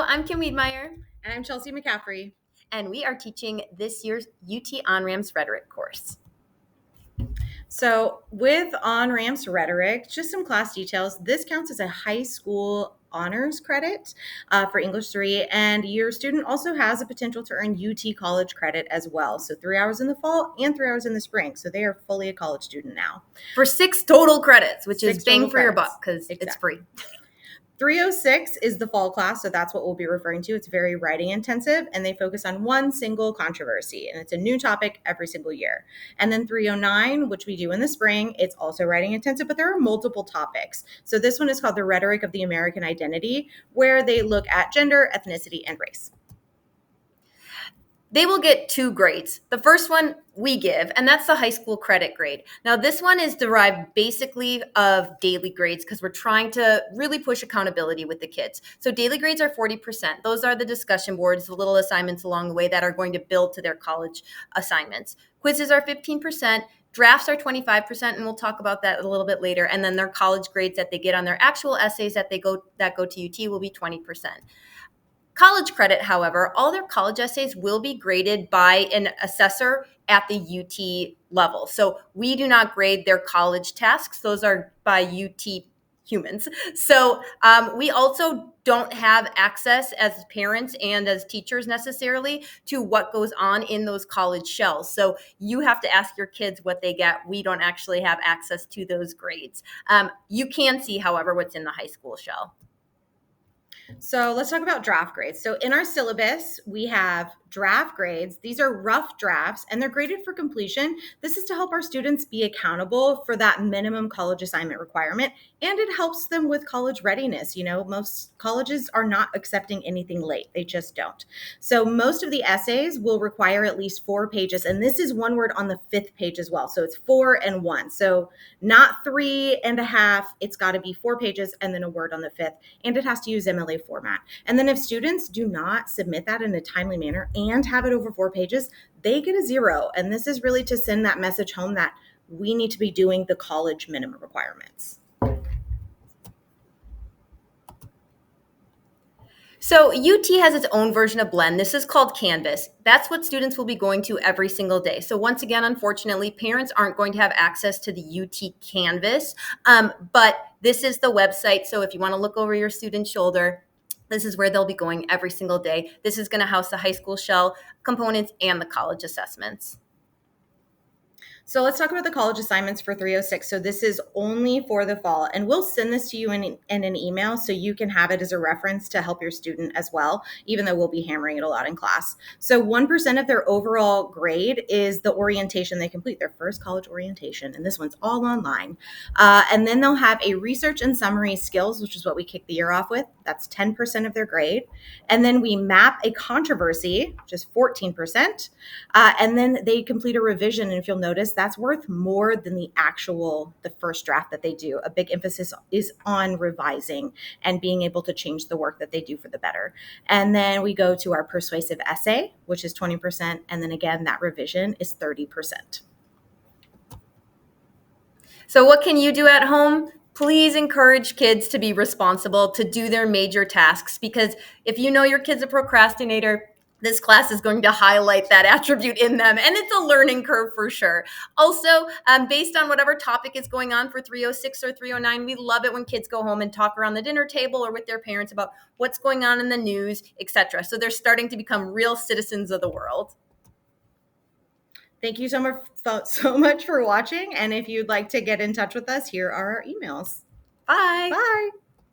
I'm Kim Wiedmeyer, And I'm Chelsea McCaffrey. and we are teaching this year's UT OnRamps rhetoric course. So, with OnRamps rhetoric, just some class details. This counts as a high school honors credit for English 3, and your student also has a potential to earn UT college credit as well. So, 3 hours in the fall and 3 hours in the spring. So, they are fully a college student now. For 6 total credits, which is bang for your buck because it's free. 306 is the fall class, so that's what we'll be referring to. It's very writing intensive, and they focus on one single controversy, and it's a new topic every single year. And then 309, which we do in the spring, it's also writing intensive, but there are multiple topics. So this one is called The Rhetoric of the American Identity, where they look at gender, ethnicity, and race. They will get 2 grades. The first one we give, and that's the high school credit grade. Now, this one is derived basically of daily grades because we're trying to really push accountability with the kids. So daily grades are 40%. Those are the discussion boards, the little assignments along the way that are going to build to their college assignments. Quizzes are 15%. Drafts are 25%, and we'll talk about that a little bit later. And then their college grades that they get on their actual essays that go to UT will be 20%. College credit, however, all their college essays will be graded by an assessor at the UT level. So we do not grade their college tasks. Those are by UT humans. So we also don't have access as parents and as teachers necessarily to what goes on in those college shells. So you have to ask your kids what they get. We don't actually have access to those grades. You can see, however, what's in the high school shell. So let's talk about draft grades. So in our syllabus, we have draft grades. These are rough drafts, and they're graded for completion. This is to help our students be accountable for that minimum college assignment requirement, and it helps them with college readiness. You know, most colleges are not accepting anything late. They just don't. So most of the essays will require at least 4 pages, and this is one word on the 5th page as well. So it's 4 and 1. So not 3.5. It's got to be 4 pages and then a word on the 5th, and it has to use MLA format. And then if students do not submit that in a timely manner and have it over 4 pages, they get a 0. And this is really to send that message home that we need to be doing the college minimum requirements. So UT has its own version of Blend. This is called Canvas. That's what students will be going to every single day. So once again, unfortunately, parents aren't going to have access to the UT Canvas, but this is the website. So if you want to look over your student's shoulder, this is where they'll be going every single day. This is going to house the high school shell components and the college assessments. So let's talk about the college assignments for 306. So this is only for the fall, and we'll send this to you in an email so you can have it as a reference to help your student as well, even though we'll be hammering it a lot in class. So 1% of their overall grade is the orientation they complete, their first college orientation, and this one's all online. And then they'll have a research and summary skills, which is what we kick the year off with. That's 10% of their grade. And then we map a controversy, which is 14%. And then they complete a revision, and if you'll notice, that's worth more than the first draft that they do. A big emphasis is on revising and being able to change the work that they do for the better. And then we go to our persuasive essay, which is 20%. And then again, that revision is 30%. So what can you do at home? Please encourage kids to be responsible, to do their major tasks, because if you know your kid's a procrastinator, this class is going to highlight that attribute in them, and it's a learning curve for sure. Also, based on whatever topic is going on for 306 or 309, we love it when kids go home and talk around the dinner table or with their parents about what's going on in the news, etc. So they're starting to become real citizens of the world. Thank you so much for watching. And if you'd like to get in touch with us, here are our emails. Bye. Bye.